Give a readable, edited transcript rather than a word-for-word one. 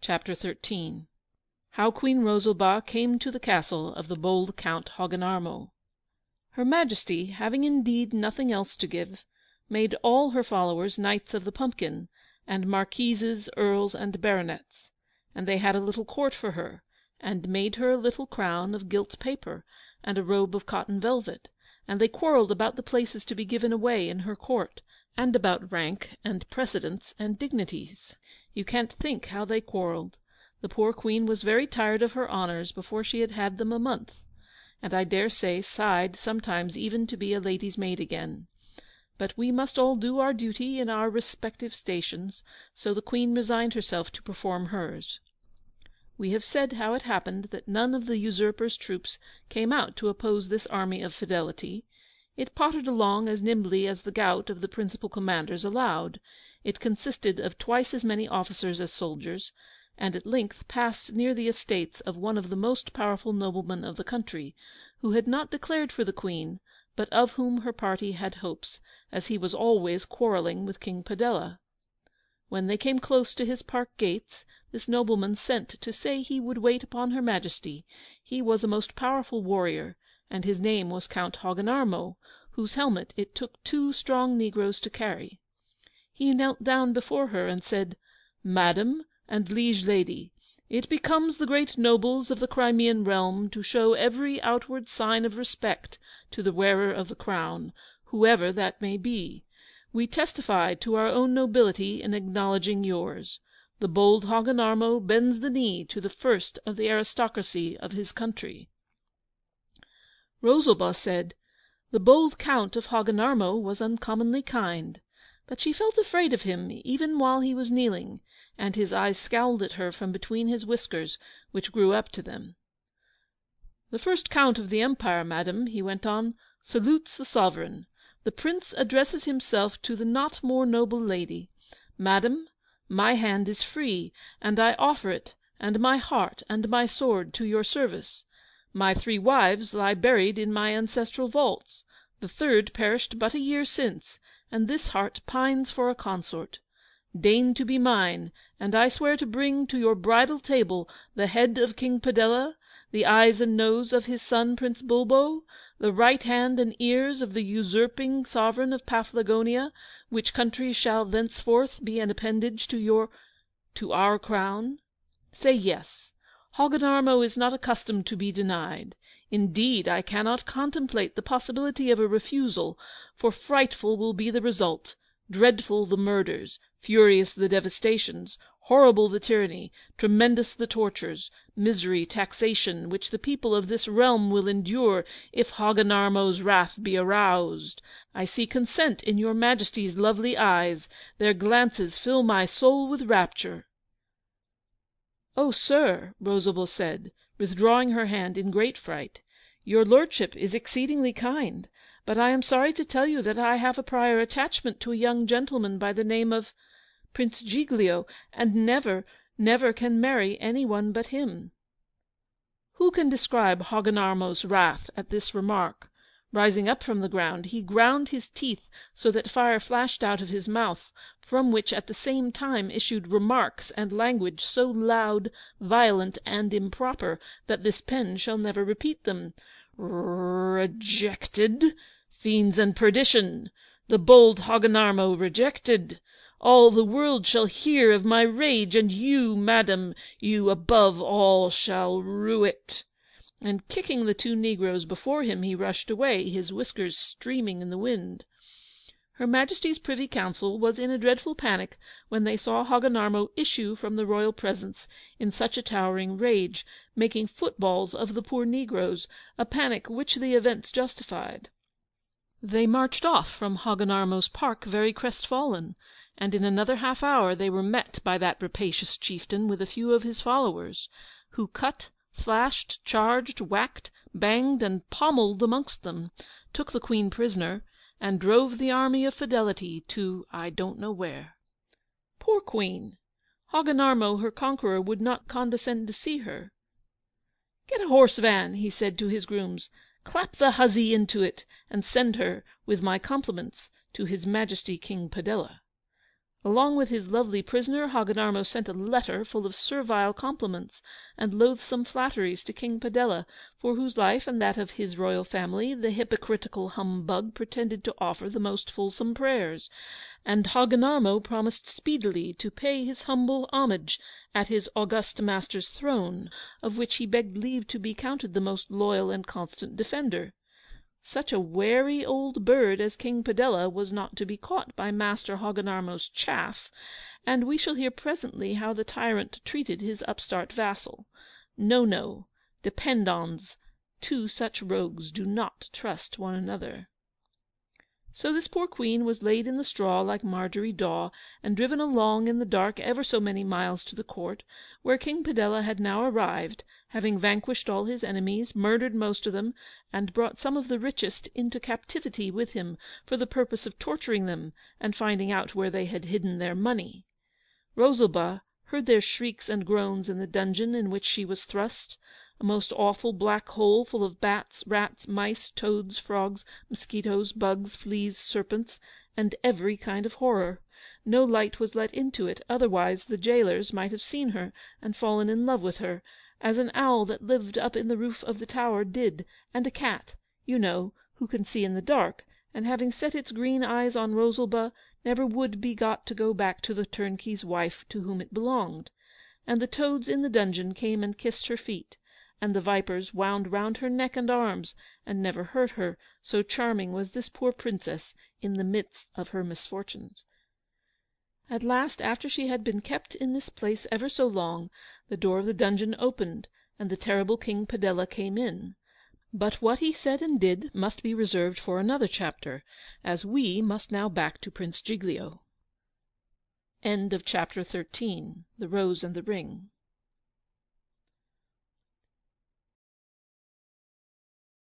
Chapter 13. How Queen Rosalba came to the castle of the bold Count Hogginarmo. Her Majesty, having indeed nothing else to give, made all her followers Knights of the Pumpkin, and Marquises, Earls, and Baronets, and they had a little court for her, and made her a little crown of gilt paper, and a robe of cotton velvet, and they quarrelled about the places to be given away in her court, and about rank, and precedence, and dignities. You can't think how they quarrelled. The poor Queen was very tired of her honours before she had had them a month, and I dare say sighed sometimes even to be a lady's maid again. But we must all do our duty in our respective stations, so the Queen resigned herself to perform hers. We have said how it happened that none of the usurper's troops came out to oppose this army of fidelity. It pottered along as nimbly as the gout of the principal commanders allowed. It consisted of twice as many officers as soldiers, and at length passed near the estates of one of the most powerful noblemen of the country, who had not declared for the Queen, but of whom her party had hopes, as he was always quarrelling with King Padella. When they came close to his park gates, this nobleman sent to say he would wait upon her Majesty. He was a most powerful warrior, and his name was Count Hogginarmo, whose helmet it took 2 strong negroes to carry. He knelt down before her and said, "Madam and liege lady, it becomes the great nobles of the Crimean realm to show every outward sign of respect to the wearer of the crown, whoever that may be. We testify to our own nobility in acknowledging yours. The bold Hogginarmo bends the knee to the first of the aristocracy of his country." Rosalba said, the bold Count of Hogginarmo was uncommonly kind, but she felt afraid of him even while he was kneeling, and his eyes scowled at her from between his whiskers, which grew up to them. "The first Count of the Empire, madam," he went on, "salutes the sovereign. The prince addresses himself to the not more noble lady. Madam, my hand is free, and I offer it, and my heart, and my sword to your service. My 3 wives lie buried in my ancestral vaults. The 3rd perished but a year since, and this heart pines for a consort. Deign to be mine, and I swear to bring to your bridal table the head of King Padella, the eyes and nose of his son Prince Bulbo, the right hand and ears of the usurping sovereign of Paphlagonia, which country shall thenceforth be an appendage to our crown. Say yes. Hogginarmo is not accustomed to be denied. Indeed, I cannot contemplate the possibility of a refusal, for frightful will be the result, dreadful the murders, furious the devastations, horrible the tyranny, tremendous the tortures, misery, taxation, which the people of this realm will endure if Hogginarmo's wrath be aroused. I see consent in your Majesty's lovely eyes. Their glances fill my soul with rapture." "Oh, sir," Rosalba said, withdrawing her hand in great fright, "your lordship is exceedingly kind, but I am sorry to tell you that I have a prior attachment to a young gentleman by the name of Prince Giglio, and never can marry any one but him." Who can describe Hogginarmo's wrath at this remark? Rising up from the ground, he ground his teeth so that fire flashed out of his mouth, from which at the same time issued remarks and language so loud, violent, and improper, that this pen shall never repeat them. "Rejected! Fiends and perdition! The bold Hogginarmo rejected! All the world shall hear of my rage, and you, madam, you above all shall rue it." And kicking the 2 negroes before him, he rushed away, his whiskers streaming in the wind. Her Majesty's Privy Council was in a dreadful panic when they saw Hogginarmo issue from the royal presence in such a towering rage, making footballs of the poor negroes, a panic which the events justified. They marched off from Hogginarmo's park very crestfallen, and in another half-hour they were met by that rapacious chieftain with a few of his followers, who cut, slashed, charged, whacked, banged, and pommelled amongst them, took the Queen prisoner, and drove the army of fidelity to I don't know where. Poor Queen! Hogginarmo, her conqueror, would not condescend to see her. "Get a horse van," he said to his grooms, "clap the hussy into it, and send her, with my compliments, to His Majesty King Padella." Along with his lovely prisoner, Hogginarmo sent a letter full of servile compliments and loathsome flatteries to King Padella, for whose life and that of his royal family the hypocritical humbug pretended to offer the most fulsome prayers, and Hogginarmo promised speedily to pay his humble homage at his august master's throne, of which he begged leave to be counted the most loyal and constant defender. Such a wary old bird as King Padella was not to be caught by Master Hogginarmo's chaff, and we shall hear presently how the tyrant treated his upstart vassal. No, depend on's, two such rogues do not trust one another. So this poor queen was laid in the straw like Margery Daw, and driven along in the dark ever so many miles to the court, where King Padella had now arrived, having vanquished all his enemies, murdered most of them, and brought some of the richest into captivity with him, for the purpose of torturing them, and finding out where they had hidden their money. Rosalba heard their shrieks and groans in the dungeon in which she was thrust, a most awful black hole full of bats, rats, mice, toads, frogs, mosquitoes, bugs, fleas, serpents, and every kind of horror. No light was let into it, otherwise the jailers might have seen her and fallen in love with her, as an owl that lived up in the roof of the tower did, and a cat, you know, who can see in the dark, and having set its green eyes on Rosalba, never would be got to go back to the turnkey's wife to whom it belonged. And the toads in the dungeon came and kissed her feet, and the vipers wound round her neck and arms, and never hurt her, so charming was this poor princess in the midst of her misfortunes. At last, after she had been kept in this place ever so long, the door of the dungeon opened, and the terrible King Padella came in. But what he said and did must be reserved for another chapter, as we must now back to Prince Giglio. End of Chapter 13. The Rose and the Ring.